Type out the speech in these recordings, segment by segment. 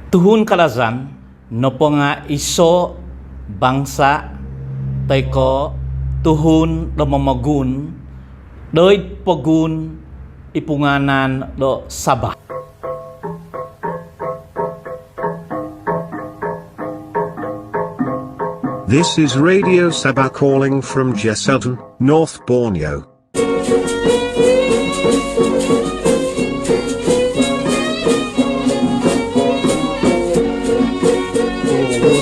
Tuhun kalazan no po nga iso bangsa tayko tuhun do mamagun doy pogun ipunganan do Sabah. This is Radio Sabah calling from Jeselton, North Borneo.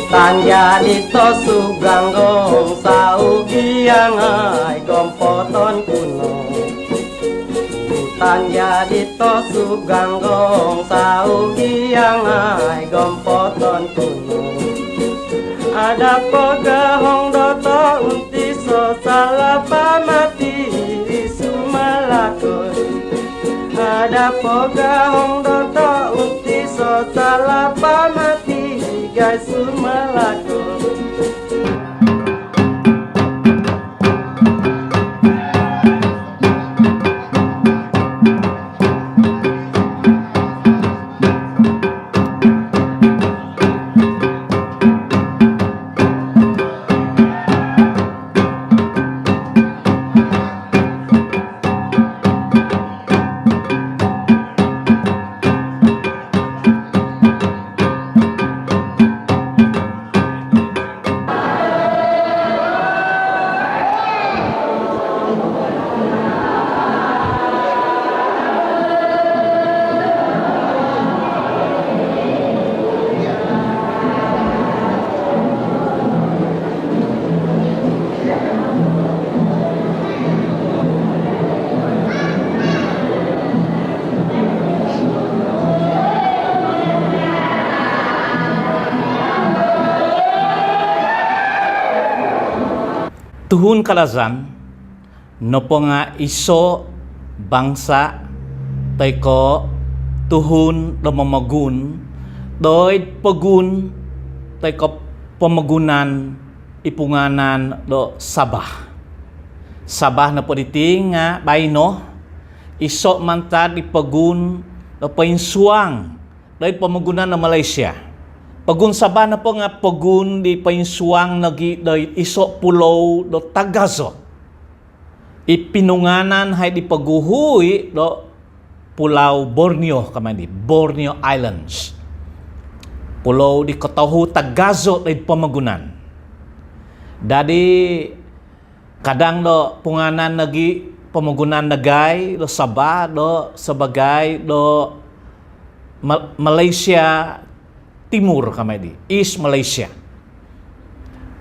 Tanya dito suganggong sa ugiang ay gompoton kuno. Tanya dito suganggong sa ugiang ay gompoton kuno. Ada pagahong doto untiso salapa mati sumalakon. Ada pagahong doto untiso salapa mati guys sumalakon. Tuhun kalazan no po nga iso bangsa tayko tuhun do mamagun doy pogun tayko pamagunan ipunganan do Sabah. Sabah na po diti nga bayno iso mantad ipagun do painsuang doy pamagunan na Malaysia. Pagun Sabah na po nga pagun di painsuang nagi doy iso pulau do Tagazo. Ipinunganan hay di paguhui do Pulau Borneo kamandi, Borneo Islands. Pulau di Kotahu Tagazo doy pamagunan. Dadi kadang do punganan nagi pamagunan nagay do Sabah do sebagai do Malaysia Timur kamay di, East Malaysia.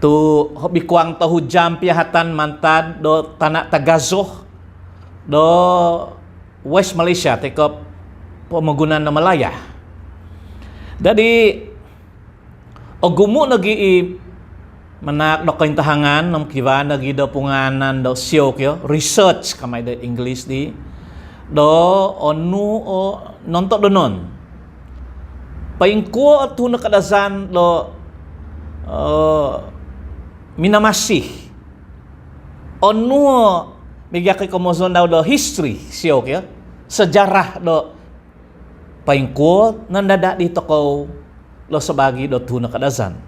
Tu hobi kuang tahu jam piahatan mantad do Tanah Tagazo do West Malaysia teko pemagunan na Malaya. Jadi ogumu nagi manak do kaintahangan nom kiwa nagi do punganan do siok yo research kamay do English di do onu o nontok do non. Paingko at huna kadazan do minamasih onu migaki komozon daw do history siok ya sejarah do paingko nandada di toko lo sebagi do huna kadazan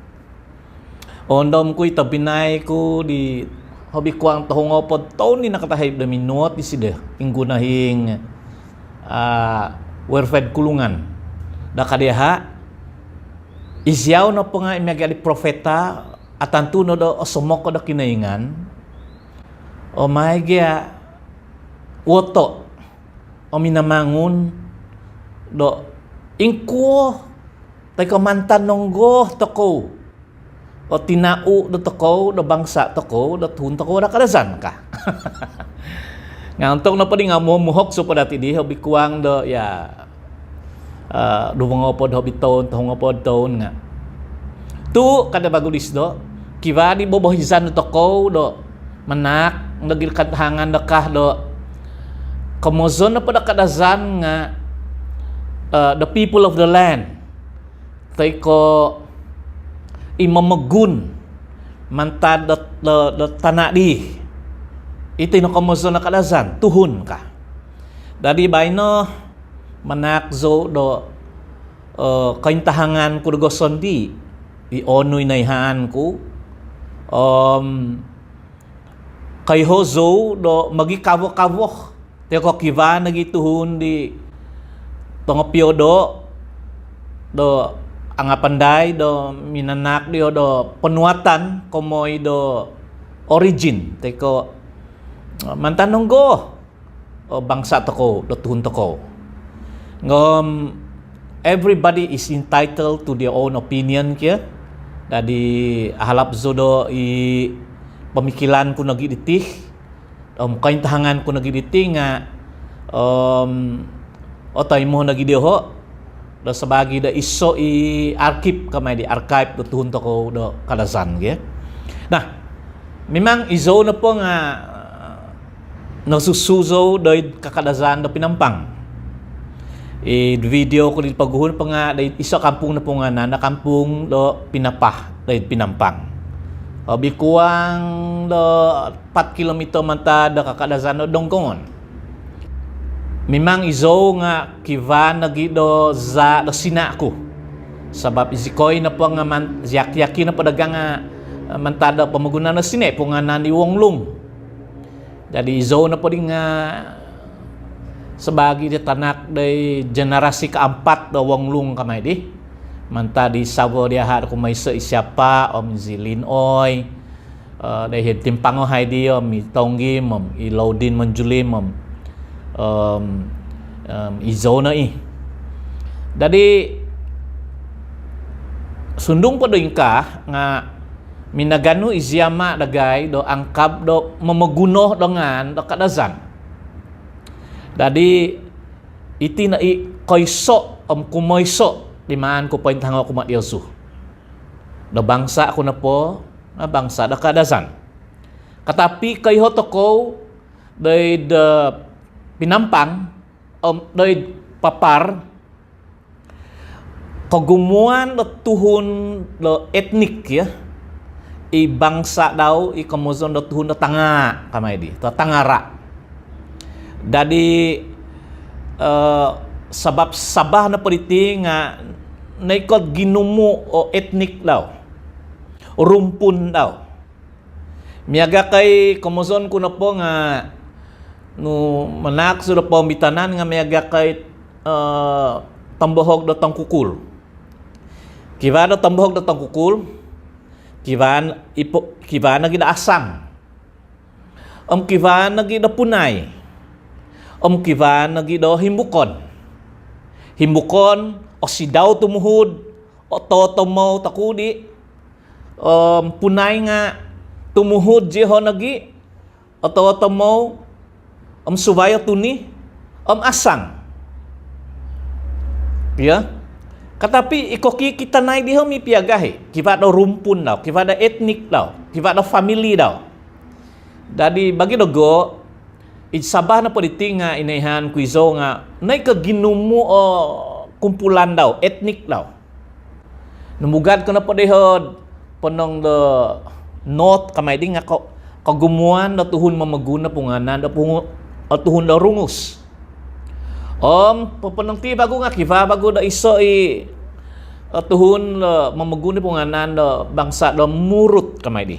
ondom kuy tabinay ko di hobi kuang tahongopod taon ni nakatahib da minuot di sida inggunahing werfed kulungan da kadeha isyaw no po nga imyagali profeta atantu no do osomoko da kinaingan o maigya woto o minamangun do ingko tay kamantan nonggo toko o tinau do toko do bangsa toko do tun toko da kadazan ka ngantok no pa di nga muhok so pa dati di hobi kuang do ya dumungopod hobi taon tahongopod taon nga tu kada bagulis do kiwa di bobohizan do toko do manak nagil kadhangan dekah do komozon na pada kadazan nga the people of the land tay ko imamagun mantad do tanah di ito no komozon na kadazan tuhun ka dari bayno manakzo do kaintahangan ko dagoson di ionoy na ihaan ko kay hozo do magikawok-kawok te ko kiva nagituhon di tongopyo do ang panday do minanak dio do penuatan komoy do origin te ko mantanong go bangsa toko do tuhun toko ngom everybody is entitled to their own opinion kia dadi halap zodo i pemikiran ko nagi ditih kaintahangan ko nagi ditih nga otay mo nagi deho do sabagi da iso i arkip kamay di archive do tuhun toko do Kadazan kia. Nah, memang izo na po nga nagsusuzo do kakadazan do Pinampang. Video ko dito paguhon pa nga dahil isa kampung na po nga na kampung do Pinapah dahil Pinampang. Bikuang do 4 kilometer manta do kakadazan do Dongkongon. Memang izo nga kiva nagi do za do sina ko. Sabab isikoy na po nga yaki na po dagang nga manta do pamaguna na sine po nga nani Wonglung. Jadi izo na po din nga sebagi di tanak dari generasi keempat do Wonglung kamay di manta di sawo dia har ko may sa isyapa om Zilin Oy dai timpang hai di om Tonggi om Ilaudin Manjulim om izona i jadi sundung padingka nga minaganu iziama dagay do angkab do memegunoh dengan do Kadazan. Jadi iti na i koiso kumoiso di maan ko point hango kumat Yosu. Do bangsa ko na po na bangsa da Kadazan. Katapi kay hotoko day de Pinampang day papar kagumuan do tuhun do etnik ya. I bangsa daw i komozon do tuhun do tanga kamay di. To tangara. Jadi sabab sabah na politi nga naikot ginumu o etnik daw rumpun daw miaga kay komozon ko na po nga no manak sudah po bitanan nga miaga kay tambohog do tangkukul kiva do tambohog do tangkukul kiva na gida asang kiva na gida punay kiva nagi do himbukon o sidaw tumuhod o totomo takudi punay nga tumuhod jeho nagi o totomo subayo tuni asang ya katapi ikoki kita nai diho mi piagahe kiva do rumpun daw kiva da etnik daw kiva da family daw dadi bagi do go sabah na politik nga inahan kuizo nga nay kaginumo o kumpulan daw etnik daw numugad ko na po dehod ponong do north kamay di nga kagumuan na tuhun mamaguna punganan da tuhun da rungus papanong ti bago nga kiva bago da iso i tuhun mamaguna punganan da bangsa da murut kamay di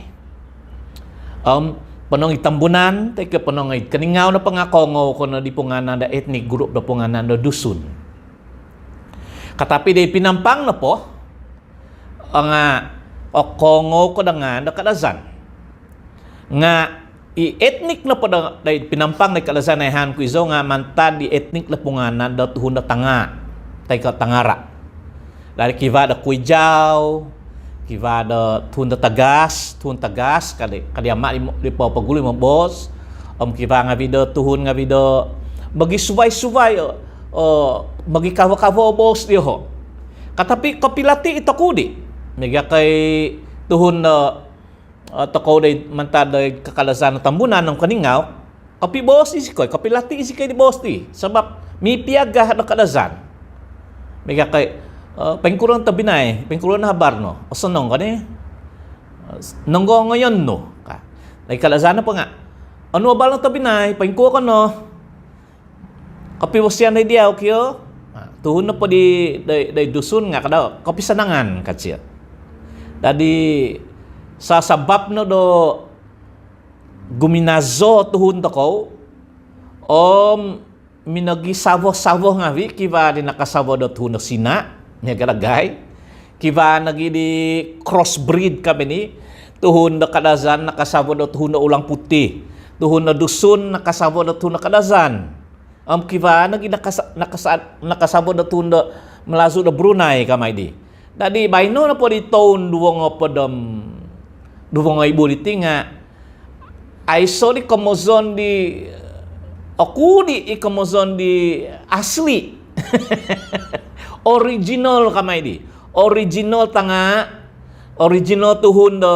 panong itambunan tay panong kaningaw na pangakongo ko na di punganan da ethnic group da punganan da dusun katapi di Pinampang na po nga kongo ko dengan da Kadazan nga i ethnic na po da Pinampang da Kadazan na han ko izo nga manta di ethnic na punganan da tuhun da tanga tay ka tangara dari kiva da Kuijaw kiva da tuhun tagas kadi ama di papaguloy mo boss kiva nga video tuhun nga video bagi suway bagi kawa boss diho katapi kapilati ito kudi mega kay tuhun na toko day manta day Kakalasan na tambunan ng kaningaw kapi boss isikoy kapilati isikay di boss di sabab mi piaga na Kadazan mega kay pengkurang tabinay, pengkurang na habar no. O sanong ka ni? Nanggo ngayon no. Ay Kadazan na pa nga. Ano abal ng tabinay, pengko ka no. Kapiwas yan na diyaw kiyo. tuhun na po di dusun nga kada kapisanangan katsiya. Dadi sa sabab no do guminazo tuhun to ko minagi savo nga vi kiva di nakasavo do tuhun no sina nya galagay kiva nagi di crossbreed kami ni tuhun do kadazan nakasavo do tuhun no ulang putih tuhun no dusun nakasavo do tuhun no kadazan kiva nagi nakasavo do tuhun do melazu do Brunei kamay di. Dadi baino na po di taon duwang ibu di tinga ay so di komozon di aku di komozon di asli original kamay di original tuhun do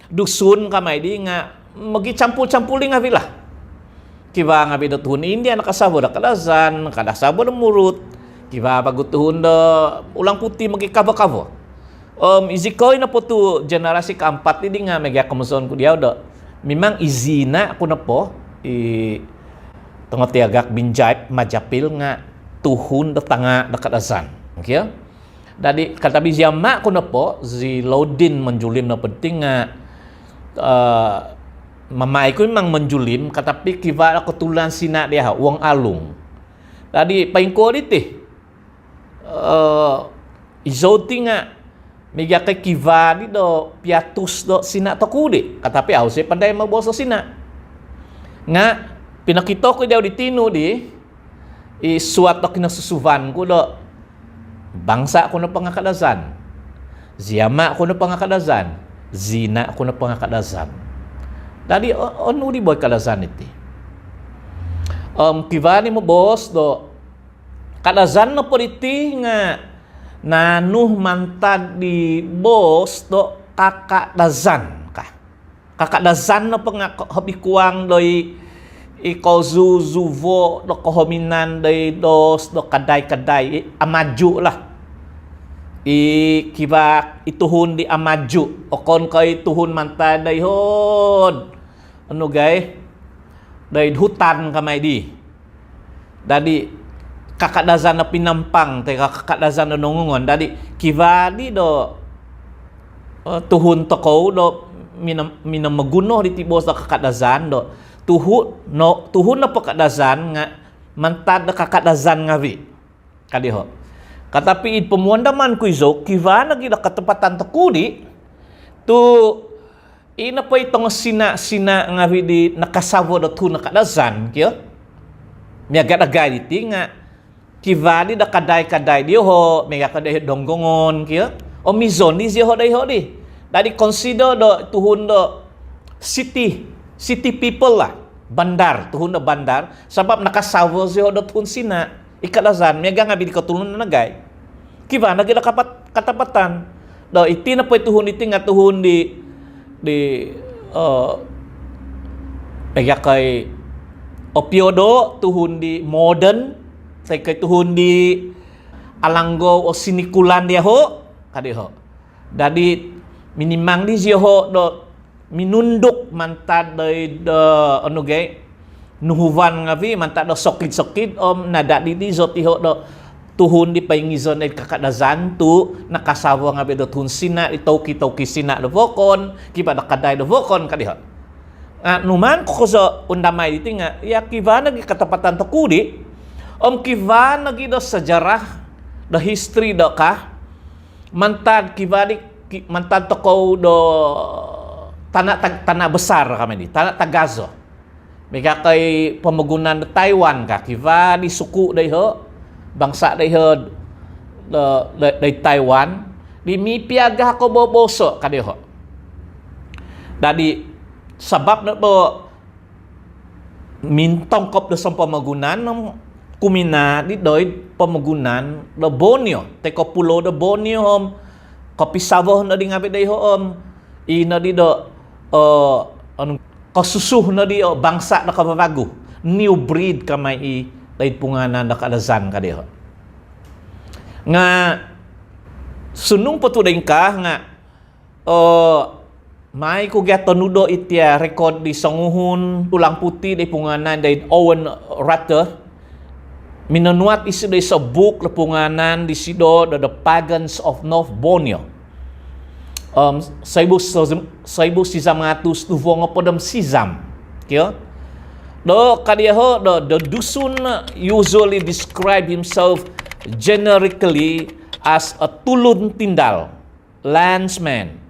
dusun kamay di nga magi campur-campuling nga vila kiba nga bido tuhun India nakasabo da kadazan kadasabo da murut kiba pagutuhun do ulang putih magi kabo-kabo izikoy na po tu generasi keempat ini nga mega komozon ku dia do memang izina aku na po tengok tiagak binjait majapil nga tuhun da tanga da kadazan okay? Dadi kata bijama aku na po zi Laudin menjulim na penting nga mamai ko memang menjulim katapi kiva ketulan sina dia wong alung tadi paingko dit izoti nga mega kay kiva di do piatus do sina to kudi katapi au se pandai maboso sina nga pinakito ko daw ditino di suat to kinasusuvan ko do bangsa ko na pangakadazan ziyama ko na pangakadazan zina ko na pangakadazan tadi onu di boy kadazan iti kiva ni mo bos do kadazan na po iti nga nanuh mantad di bos do kakadazan ka. Kakadazan na po nga habikuang doy ikozuzuvo do kohominan doy dos do kaday amaju lah. Kiba ituhun di amaju o kon kay tuhun mantad day hod. Ano gay? Day hutan kamay di. Dadi kakadazan na pinampang te kakadazan na nungungon dadi kivadi do tuhun toko do minamaguno di tibos da kakadazan do tuhun na pakadazan nga mantad da kakadazan nga vi kadiho katapi it pemuandaman ku izo kiva nagi da katepatan tekudi tu ina pa itong sina nga vi di nakasavo do tu nakadazan kyo miagad-agad iti nga kiva di da kadai dia ho mega kadai donggongon kia o mizon di ho di dari consider do tuhun do city people lah bandar tuhun do bandar sebab nakasawo ho do tuhun sina ikadazan mega ngabi di katulun na nagay kiva nagi da katapatan do iti na po tuhun iti nga tuhun di mega kay opiodo tuhun di modern tay kay tuhun di alanggo o sinikulan dia ho kadiho dadi minimang di dia ho do minunduk mantad day do ano gay nuhuvan ngavi mantad do sokid nada di zoti ho do tuhun di paingizon ay kakadazan tu nakasawa ngavi do tuhun sina itauki sina do vokon kiba da kaday do vokon kadiho numan ko so undamay diti nga ya kiva nagi katapatan to kudi kiva nagi do sejarah do history do ka mantad kiva di mantad toko do tanah besar kami di tanah Tagazo mega kay pamagunan do Taiwan ka kiva di suku day ho bangsa day ho day Taiwan di mi piagah ko boboso kadiho dadi sabab na po mintong kop do sa pamagunan kumina di doy pamagunan do Borneo teko pulo do Borneo kapisavo na di ngabi day ho ina di do kasusuh na di bangsa na kababago new breed kamay day punganan da kadazan kadiho nga sunung patudain ka nga may kugyat nudo itia record di sanguhun tulang putih di punganan dari Owen Rutter minanuat isi do sa book lepunganan di sido the Pagans of North Borneo. 1900 tuvong podam sizam. Kyo? Do kadiaho the dusun usually describe himself generically as a tulun tindal, landsman,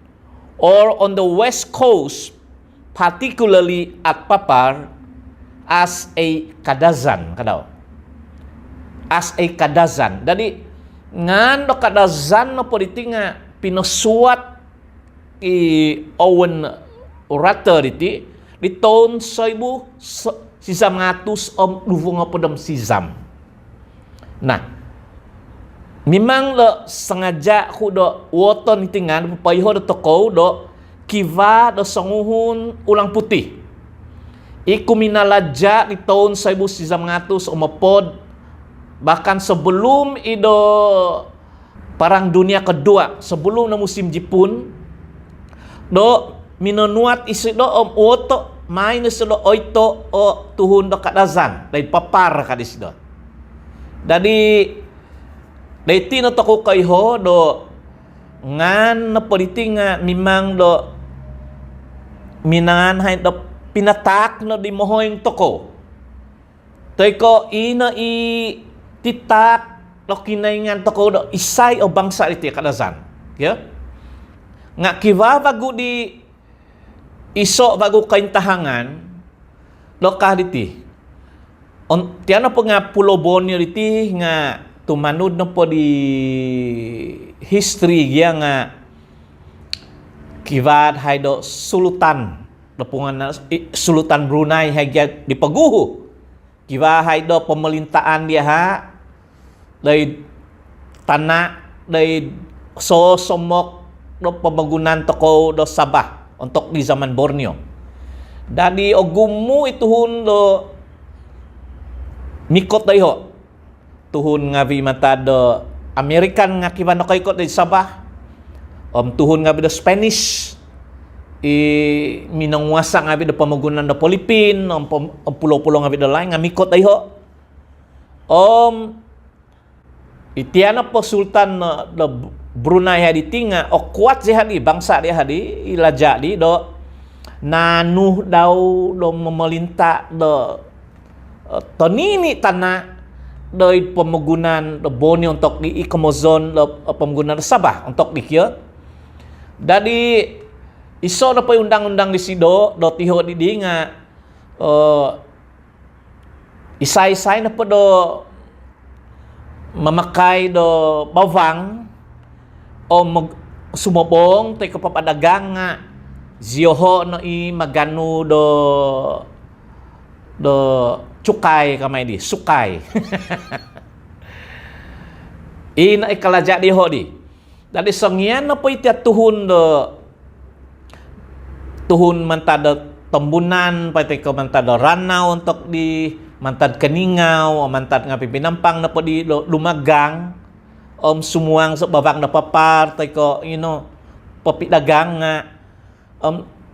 or on the west coast, particularly at Papar, as a kadazan kadaw. As a kadazan. Jadi ngan do kadazan no politik nga pinusuat i Owen Ratter iti di tahun 1900 luvong podam sizam. Nah, memang lo sengaja ku do woton itingan payho do toko do kiva do sanguhun ulang putih. Iku minalaja di tahun 1900 umapod bahkan sebelum ido Perang Dunia Kedua, sebelum na musim Jepun do minanuat isi do woto minus do oito o tuhun do kadazan dari papar kadis do. Jadi dari tino toko kaiho do ngan na politik nga mimang do minangan hay do pinatak no di mohoing toko. Teko ina i titak do kinaingan toko do isay o bangsa iti kadazan. Ya. Nga kiva bagu di iso bagu kaintahangan lokah diti. Tiano po nga Pulau Borneo diti nga tumanud na po di history gya nga kivad hay do Sultan do pungan Sultan Brunei hay di paguhu. Kiva hay do pemerintahan dia ha dari tanah dari somok do pembangunan toko do Sabah untuk di zaman Borneo. Dari ogumu ituhun do mikot dayho. Tuhun ngabi mata do American nga kiban no kaikot dari Sabah. Tuhun ngabi do Spanish minanguasa ngabi do pembangunan do Filipin, pulau-pulau ngabi do lain nga mikot dayho. Itiana po Sultan do Brunei hadi tinga o kuat je hadi bangsa dia hadi ilaja di do nanuh daw do memerintah do tonini tanah do pembangunan do Borneo untuk di Ikomozon do pembangunan Sabah untuk dikieu. Dari iso na pa undang-undang di sido do tiho di nga isay-isay na po do memakai do bawang o sumobong tay kapapadagang nga ziyoho no i maganu do cukay kamay di sukay. Ina ikalaja di ho di. Dadi sangyan na po iti tuhun mantad tembunan pati ko mantad ranau untuk di mantad keningau o mantad nga pipinampang na po di lumagang sumuang sa babang na papar tay ko papidagang nga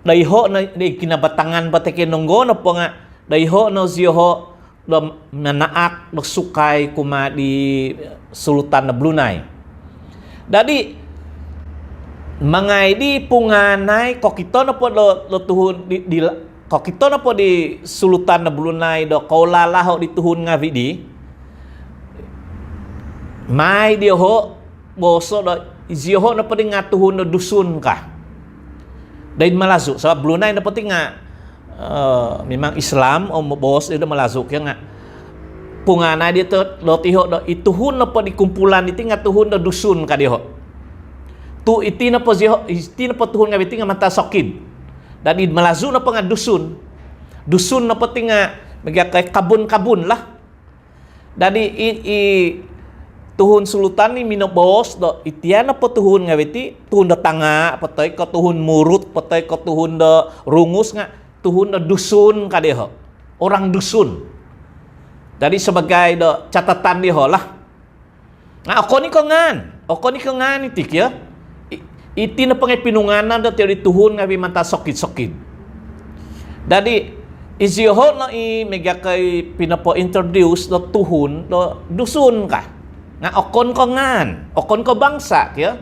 dayho na kinabatangan pati kinunggo na po nga dayho no ziyoho do manaak do sukay kuma di Sultan na Brunei. Dadi mangay di punganay kokito na po do tuhun di kokito na po di Sultan na Brunei do kaulalaho di tuhun nga vidi may di ho boso do ziyoho na po di nga tuhun no dusun ka dahil malazo sa Brunei na po di nga memang Islam o bos itu malazuk ya nga punganay dito do tiho do ituhun na po di kumpulan iti nga tuhun do dusun ka diho tu iti na po ziho iti na po tuhun nga biti nga mata sokid dadi malazu na po nga dusun na po ti nga magakay kabun-kabun lah dadi tuhun Sultan ni minobos do itian na po tuhun nga biti tuhun do tanga patay ko tuhun murut patay ko tuhun do rungus nga tuhun do dusun ka diho orang dusun. Jadi sebagai do catatan diho lah. Nah ako ni ko ngan itik ya. Iti na pangay pinunganan do teori tuhun nga manta sokid-sokid. Jadi Isiho na mega kay pinapo-introduce do tuhon do dusun ka. Nga okon ko ngan, okon ko bangsa kaya.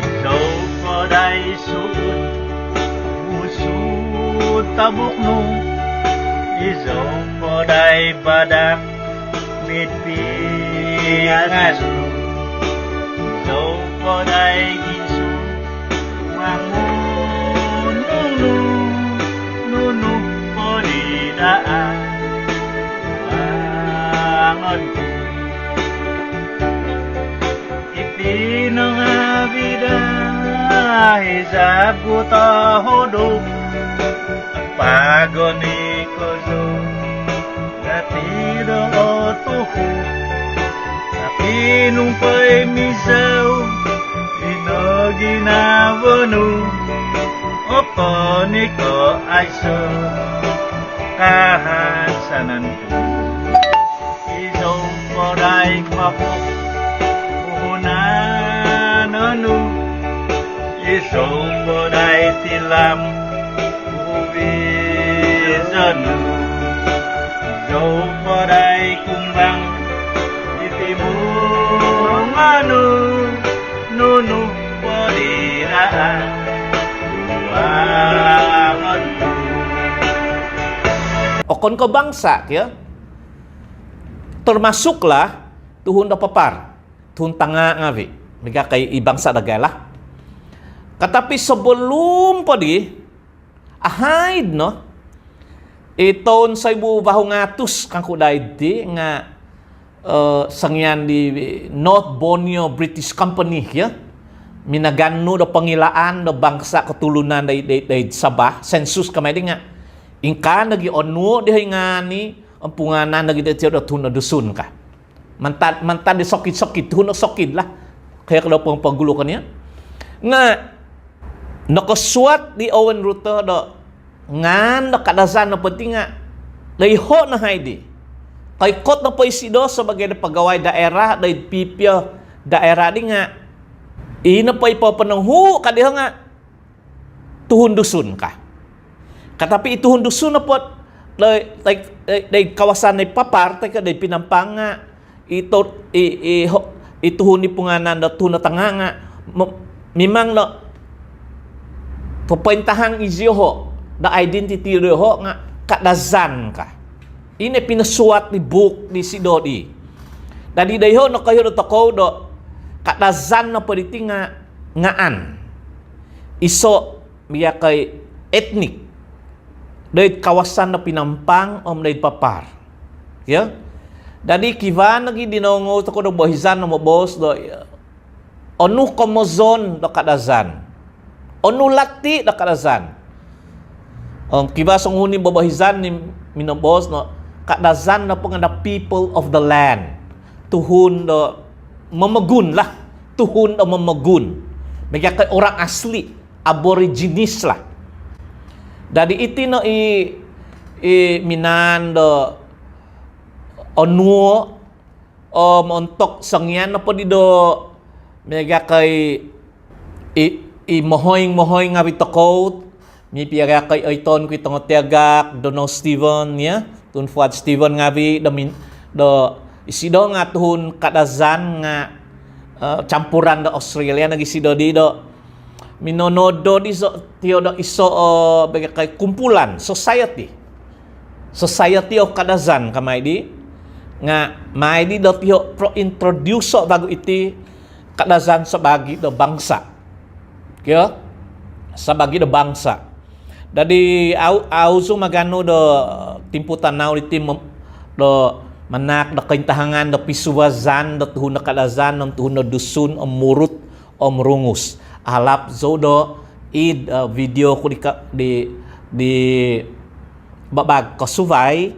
Isaw ko day suod, usod tabok no. Isaw ko day badak, mitpiangas no. Isaw ko day ginsu, mangun nunu ko di daan. Bangon ko. Ipino nga vida, hisab ko tahodo. Ang pagod ni Kozo, latido o tuho. Tapi nung pa'y misaw, ginabano. Opo ni ko ay so, kahansanan ko. Iso ko ray mapok, nanu iso bodai tilam ubizanu iso bodai kumbang itimung anu nunu bodiraan wangon Okon ko bangsa kaya. Termasuklah tuhun da papar, tuhun tanga ngavi. Mega kay ibangsa dagala. Katapi sebelum padi ahaid no. Iton sa ibu bahu ngatus kang kuday di nga sangyan di North Borneo British Company ya. Minagano do pangilaan do bangsa ketulunan day Sabah sensus kamay di nga. Ingka nagi onu di ngani ampunganan nagi day do tuna dusun ka. Mantan di sokit-sokit tuna sokit lah. Kaya kalau pagulukannya nga nakasuat di Owen Ruto do ngan do kadasan na penting nga dayho na haidi kay kot na paisido sebagai pegawai daerah dari pipia daerah di nga ina pa ipapananghu kadiha nga tuhun dusun ka katapi ituhun dusun na pot day kawasan day papar tay ka day pinampang nga ituhun ni punganan da tuna tanga nga memang na pepentahang izyoho da identity ho nga kadazan ka ini pinasuat di book di sidodi dadi dayho no kayo do toko do kadazan na pwede nga ngaan iso biya kay etnik dahil kawasan na pinampang dahil papar ya dadi kivan lagi dinongo toko do bohizan no bos do onu komozon do kadazan onu lati do kadazan kiba songhuni babahizan ni minobos no kadazan na panganda people of the land tuhun do mamagun lah tuhun do mamagun bagi kay orang asli aborigines lah dadi iti no minan do onuo montok sangyan na po dido mega kay mohoing nga bitokot mi piaga kay aiton ko itong tiagak Donald Steven ya tun Fuad Steven nga bi do isido nga tuhun kadazan nga campuran do Australia nagisido di do minonodo di so tio do iso mega kay kumpulan society of kadazan kamay di nga may di do tiyo pro introduce bago iti kadazan sa bagi do bangsa kaya sa bagi do bangsa dadi auso magano do timputan naw iti do manak do kaintahangan do pisuwazan do tuhun kadazan do tuhun dusun murut rungus alap zo do video ko di babag kasuvay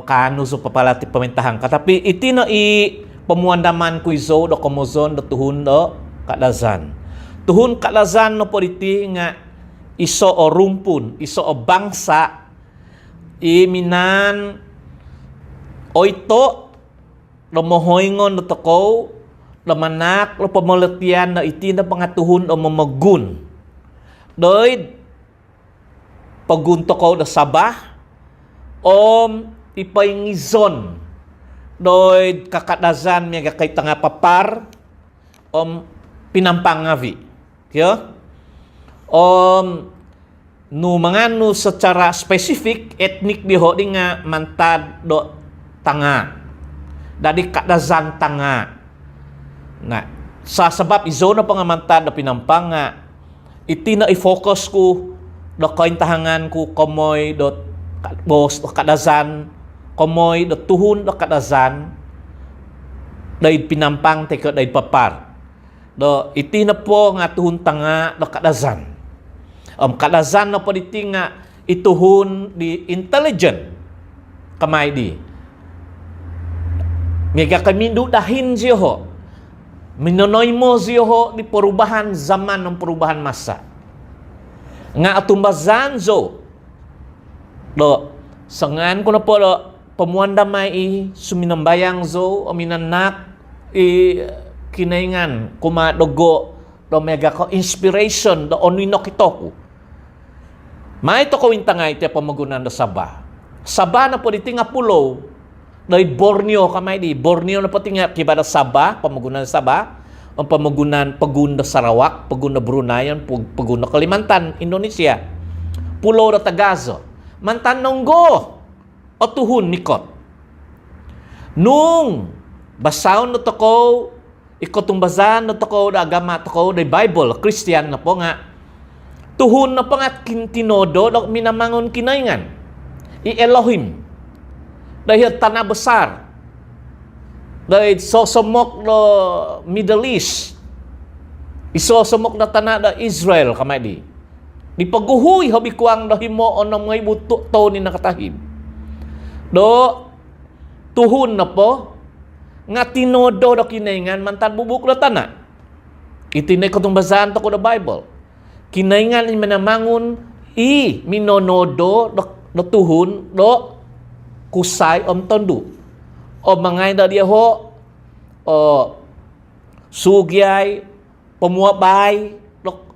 kano so papalati pamentahan katapi iti no pemuandaman ko izo do komozon do tuhun do kadazan no po iti nga iso o rumpun iso o bangsa minan o ito do mohoingon do toko do manak do pamalatian na iti na pangatuhun o mamagun doy pagun toko da Sabah om ipaingizon doy kakadazan mi kay tanga papar om pinampang ngavi kyo om nu manganu secara spesifik etnik diho di nga mantad do tanga dari kadazan tanga nah sa sebab izona pangamantad da pinampang nga iti na i-focus ko do kaintahangan ko komoy do bos do kadazan komoy do tuhun do kadazan dai pinampang teko dai papar do iti na po nga tuhun tanga do kadazan kadazan na po iti nga ituhun di intelligent kamay di mega kamindu dahin siyo minonoy mo siyo di perubahan zaman ng perubahan masa nga atumbazan zo do sangan ko na po do pamuan damay suminambayang zo o minanak kinaingan kumadogo do mega ko inspiration do onino kitoku may to ko intangay te pamagunan do Sabah na po iti nga pulo dahil Borneo kamay di Borneo na po tinga kibada Sabah pamagunan Sabah ang pamagunan pagunda Sarawak pagunda Brunei pagunda Kalimantan Indonesia pulo da Tagazo mantan nonggo o tuhun nikot nung basaon no toko ikotumbazan no toko da agama toko da Bible Christian na po nga tuhun na po nga kintinodo do minamangon kinaingan i Elohim dahil tanah besar dahil sosomok do Middle East isosomok na tanah da Israel kamay di paguhuy habi kuang do himo onong ngay buto to ni nakatahib do tuhun na po nga tinodo do kinaingan mantan bubuk do tanah itinay katumbasan to ko da Bible kinaingan in manamangon minonodo do tuhun do kusay om tondu o mangay da dia ho o sugyay pamuabay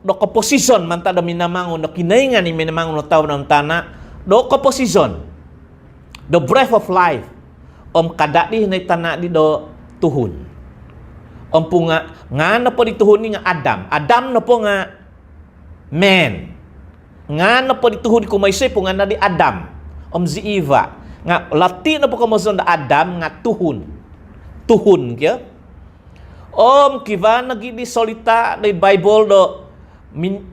do kaposisyon man ta da minamangon do kinaingan ni minamangon no taw ng tana do kaposisyon the breath of life om kada di na tana di do tuhun om punga nga na po di tuhun ni nga Adam na po nga man nga na po di tuhun ko maysay po nga na di Adam om si Eva nga lati na po kamuson da Adam nga tuhun kya kiva nagidi solita da Bible do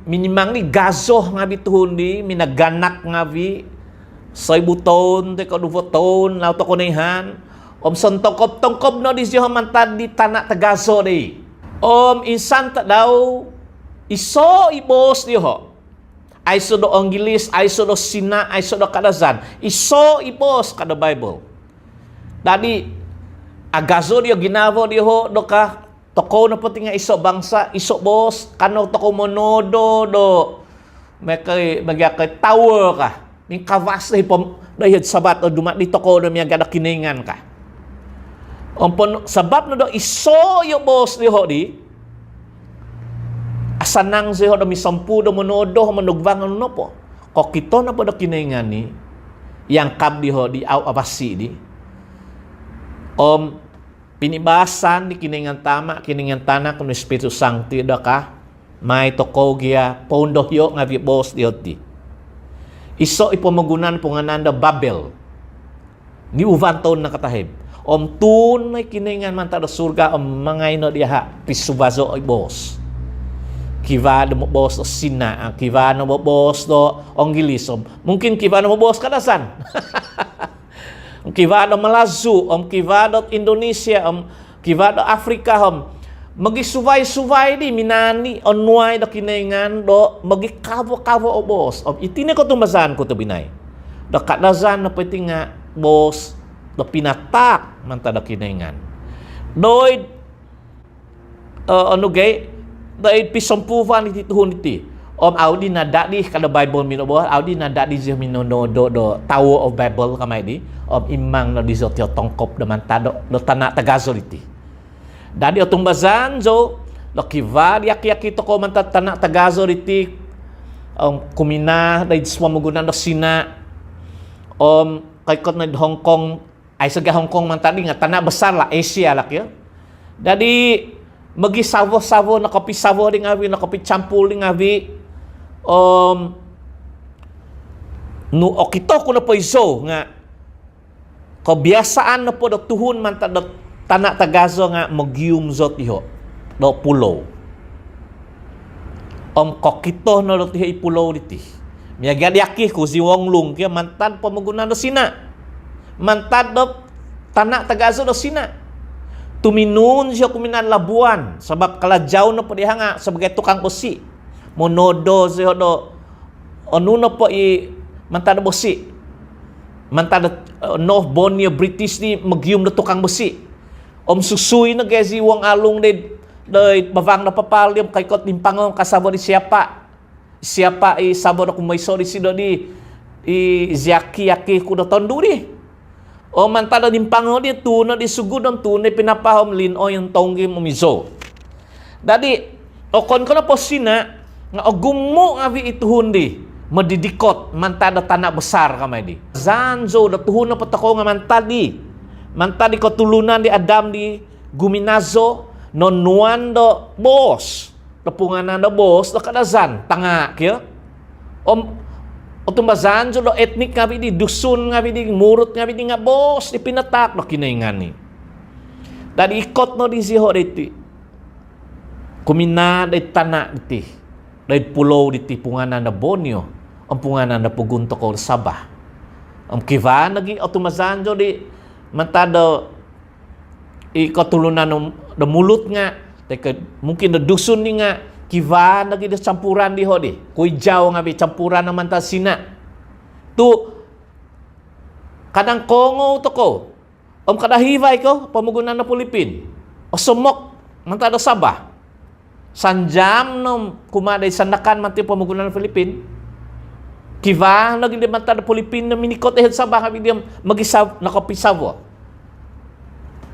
minimang ni gazo nga bituhun di minaganak nga vi say buton te kaduvoton lauto kunehan santongkop no di siya mantad di tanak tagazo di insan ta daw iso ibos di ho ay so do Anggilis, ay so do Sina, ay so do kadazan. Iso ibos kada Bible. Dadi agazo diyo ginavo diyo do ka toko na po tinga iso bangsa, iso bos, kano toko monodo do magakay tower ka. Ning kavas na hipom dahil sabat o dumat di toko na miyaga na kiningan ka. Sabab na do iso yung bos diyo di asanang siya do misampu do monodo manugvang ano po ko kito na po do kinaingan ni yang kab di ho di aw abasi di pinibasan di kinaingan tama kinaingan tanah kuno Espiritu Santo da ka may toko gia pondo yo nga vi bos di oti iso ipomagunan punganan da Babel ni uvanton na katahib tun may kinaingan man ta do surga mangay no diha pisubazo ay bos kiva mo bos do Sina, kiva mo bos do Anggilis, mungkin kiva mo bos kadasan. Kiva do Malazu, kiva do Indonesia, kiva do Afrika, magi-suvay di minani onway do kinaingan do magi-kavo o bos. Itine ko tumbasan ko to binay. Do kadazan na pwede nga bos do pinatak man ta do kinaingan. Doy dahil pisampuvan iti tuhun iti audi nada di kada Bible minobo audi nada di zih minonodo do tawo of Bible kamay di imang no di zotyo tongkop daman tado do tanah tagazol iti dadi otumbazan zo lo kiva yak to ko man tanah tagazol iti kumina day semua menggunakan sina kay kot na Hong Kong ay saga Hong Kong man tadi nga tanah besar lah Asia lah ya. Jadi magi savo na kopi savo ding awi na kopi campur ding awi nu okito ko na po iso nga kebiasaan na po do tuhun man ta tanah tagazo nga magium zot iho do pulau. Kokito na do tihi pulau diti. Miaga diakih ku si wong lung kia mantan pemeguna do sina. Mantan do tanah tagazo do sina. Tuminun siya kuminan Labuan sebab kala jauh na po dihanga sebagai tukang besi. Monodo siya do onu na po i mantan besi. Mantan North Borneo British ni magium na tukang besi. Susui na gezi wong alung de bavang na papal yung kay kot limpangong kasabo di siapa i sabo na kumaiso di sido di ziaki yaki kuda tondo di. Mantada limpangong di tuna di sugudon tuna pinapahom lin o yung tonggi mumizo. Dadi okon ko na po sina nga ogumo ngavi ituhun di madidikot mantada tanah besar kamay di. Zanzo da tuhun na patako nga mantadi ko tulunan di Adam di guminazo nonuan do bos tapunganan do bos do kadazan tanga kya otumbazan do etnik ngabi di dusun ngabi di murut ngabi di nga bos di pinatak do kinaingan ni dadi ikot no di siho diti kumina di tanak diti di pulau diti punganan do Borneo punganan do pugunto ko Sabah kivan lagi otumbazan do di mantado ikotulunan da mulut nga teka mungkin da dusun ni nga kivan lagi da campuran di hodi kuy jaw nga bi campuran naman ta sina tu kadang kongo to ko kadahivay ko pamugunan na Pilipin o sumok manta da Sabah sanjam no kumaday sandakan manti pamugunan na Pilipin kivan lagi di manta da Pilipin na minikot ehid Sabah nga bi diam magisaw nakapisaw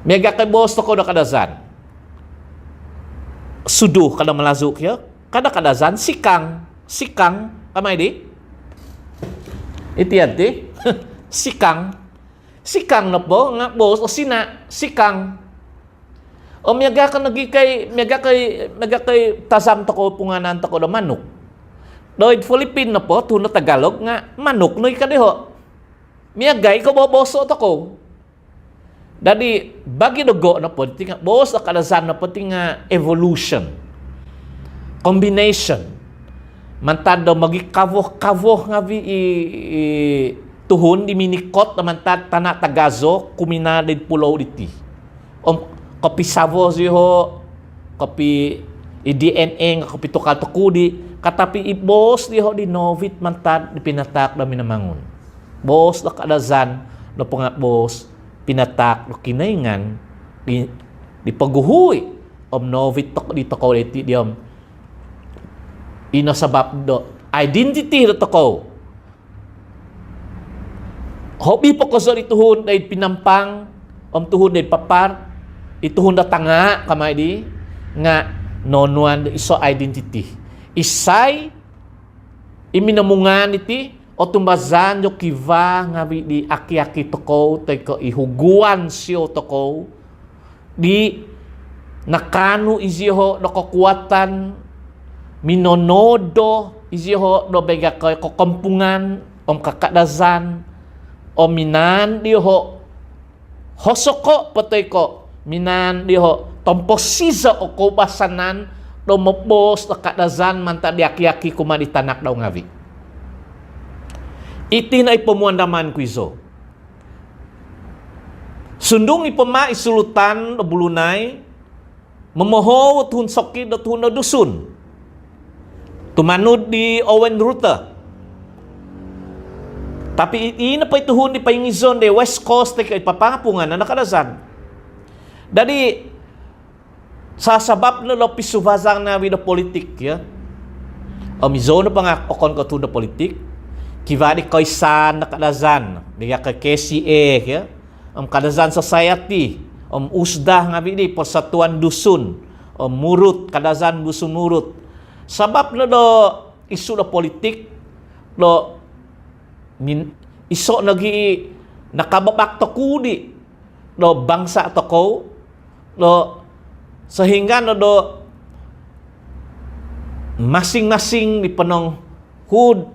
mega kay bos to ko da kadazan suduh kada malazuk ya kada kadazan sikang kamay di iti sikang na po nga bos o sina sikang o miyaga kay tasam to ko punganan to ko da manok doid Philippine na po tuno Tagalog nga manok noy kadiho miyagay ko boboso to ko. Dadi bagi dogo na po tinga bos na kadazan na po tinga evolution combination mantad do magi kavoh nga vi tuhun di minikot na mantad tanah tagazo kumina di pulau diti kopi savo ziho kopi DNA nga kopi tukal tukudi katapi ibos diho di novit mantad di pinatak na minamangun bos na kadazan na po nga bos pinatak no kinaingan di paguhuy novit tok di toko diti diam ino sabab do identity do toko hobi po ko sa ituhun day pinampang tuhun day papar ituhun da tanga kamay di nga nonuan iso identity isay iminamungan iti o tumbazan yo kiva nga di aki-aki toko tay ko ihuguan siyo toko di nakanu iziho no kekuatan minonodo iziho no bega ko kampungan kakadazan o minan diho hosoko patay ko minan diho tomposiza o kubasanan do mabos kakadazan manta di aki-aki kumadi tanak daw ngavi iti na ipamuandaman ko iso. Sundong ipama isulutan o bulunay, mamoho at hunsokid at hunadusun. Tumanod di Owen Ruta. Tapi ina pa ituhun di payungizon di West Coast ay papangapungan na nakalasan. Dadi, sasabab na lo pisuvazang na with the politik, ya. O mizo na pa nga okon ko to the politik, kivadi koisan na kadazan diya ka KCA ya kadazan society usdah nga bidi persatuan dusun murut kadazan dusun murut sabab na do isu do politik do iso nagi nakababak to kudi do bangsa toko do sehingga do masing-masing di penong hud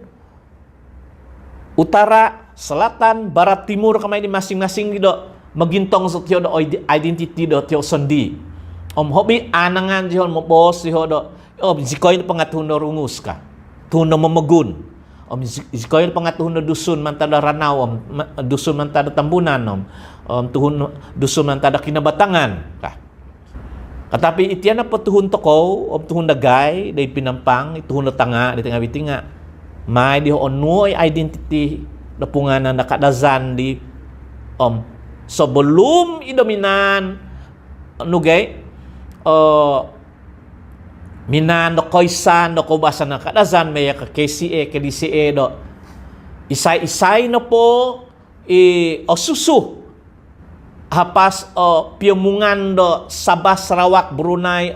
utara, selatan, barat, timur kamay di masing-masing di do magintong sa tiyo do identity do tiyo sendi. Hobi anangan diho mo bos diho do zikoy pangatuhon do rungus ka. Tuhon do mamagun. Zikoy pangatuhon do dusun mantada ranaw, dusun mantada tambunan, tuhon dusun mantada kinabatangan ka. Katapi itian na patuhon toko, tuhon dagay, day pinampang, ituhon na tanga, day tanga bitinga. May di onoy identity na punganan nakadazan di sebelum idominan nugay minan do koisan do kobasan nakadazan may ka KCA KDCA do isay-isay na po osusu hapas piumungan do Sabah Sarawak Brunei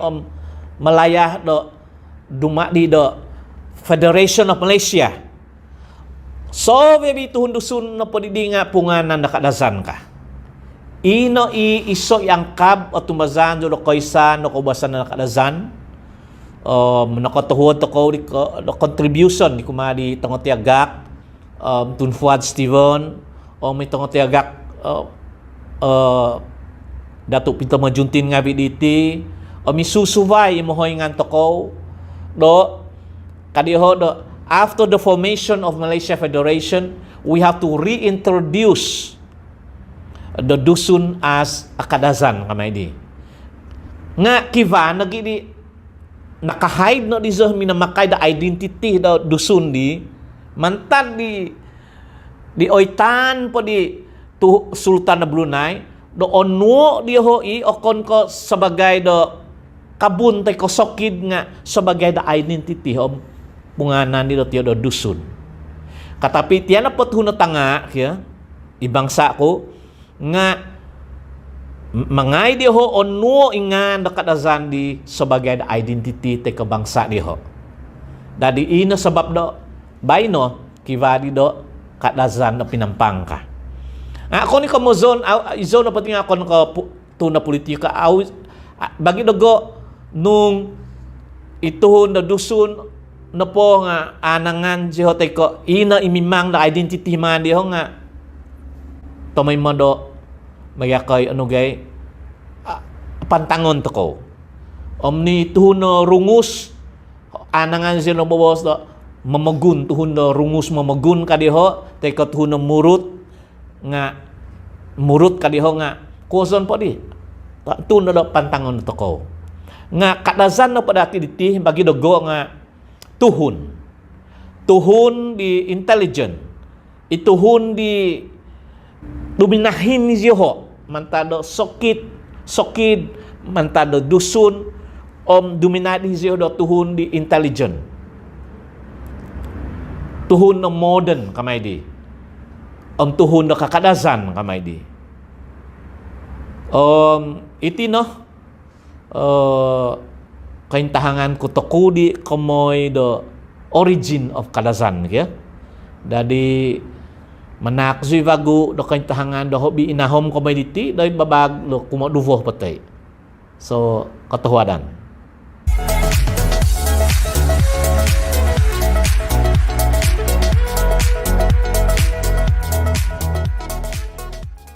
Malaya do dumadi do Federation of Malaysia. So baby tuhun dusun na po didinga punganan nakadazan ka. Ino iso yang kab o tumazan do koisan no kobasan na nakadazan. Nakatuhod to ko do contribution di kumadi tangotiagak Tunfuad Steven may tangotiagak Datuk Pinto Majuntin nga biditi misusuvay mohoy ngan toko do kadiho do after the formation of Malaysia Federation we have to reintroduce the dusun as akadazan kamay di nga kiva nagidi nakahide no di zo minamakay the identity do dusun di mantad di oitan po di tu Sultan na Brunei do ono di hoi okon ko sebagai do kabun tay ko sokid nga sebagai the identity punganan di do tiyo do dusun. Katapi tiyan na patuhon na tanga kaya ibangsa ko nga mangay di ho ono ingan nakadazan di sebagai the identity tay kabangsa di ho. Dadi ino sebab do bayno kivadi do kadazan na pinampang ka. Ako ni kamozon izon na pati nga ako ko tuna politika bagi dogo nung ituhon na dusun na po nga anangan jiho tay ko ina imimang na identity man diho nga tomay mo do mayakay ano gay pantangon to ko omni tuhon na rungus anangan siya na bawas do mamagun tuhon na rungus mamagun ka diho tay ko tuhon na murut nga murut ka diho nga kuson po di tuhon na do pantangon to ko nga kadazan na padati diti bagi dogo nga tuhun di intelligent ituhun di dominahin ni Ziho mantado sokid mantado dusun dominadi Ziho do tuhun di intelligent tuhun no modern kamay di tuhun do kakadazan kamay di iti no kaintahangan ko tokudi komoy the origin of kadazan kaya dadi manak zivagu do kaintahangan do hobi inahom komoy diti dai babag lo kumoduvoh patay so katuhadan